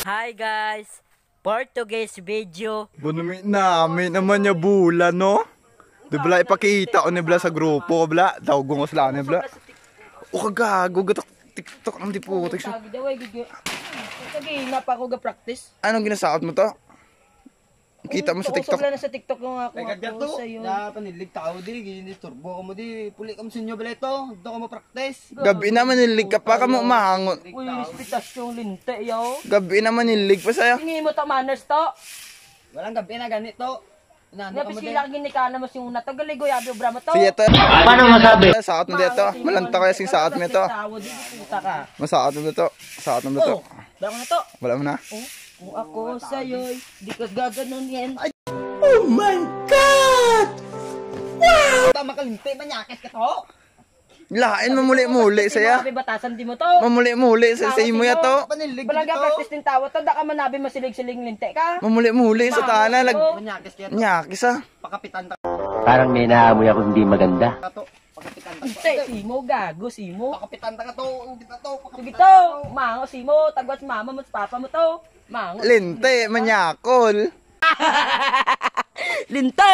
Hi guys! For today's video, Bunumi namin naman niya bula, no? Di bala ipakita ko ni bala sa grupo, bala. Daw gungos lang ni bala. O kagago, gatok TikTok ang diputik siya. Kagina pa ako ga-practice. Anong ginasakot mo to? Kita mo sa TikTok. Usap na sa TikTok yung ako sa'yo. Na panilig tao di, gini turbo mo di, puli kam sinyo bala ito, do ko mo practice. Gabi naman nilig ka pa, kamo mahangon. Uy, respetas yung linte, yaw. Gabi naman nilig pa sa'yo. Tingin mo to manners to. Walang gabi na ganito. Napisila ginikana mo yung una to. Galigoy, abi obra mo to. Sige to. Paano masabi? Sakot mo dito. Malanta kaya sing sakot mo ito. Masakot mo dito. Sakot mo dito. Wala mo na to. Wala mo na. Kung ako sa'yo'y di ka gaganon yan. Oh my God! Tama ka limpe, manyakit ka to. Lain mo muli-muli saya. Sabi batasan di mo to. Mamuli-muli sa imo ya to. Panilig Walang dito. practice din tawa to. Daka manabi masilig-siling linte ka. Mamuli-muli sa tanan. Manyakis ka to. Nyakis ah. Pakapitan ta Parang may naamoy ako hindi maganda. ka to. Pakapitan ta Linte, simo, gago, simo. Pakapitan ta ka to. Kita to. Sige to, mango, simo. Tagwas mama mo, papa mo to. Mango. Linte, manyakol. Linte!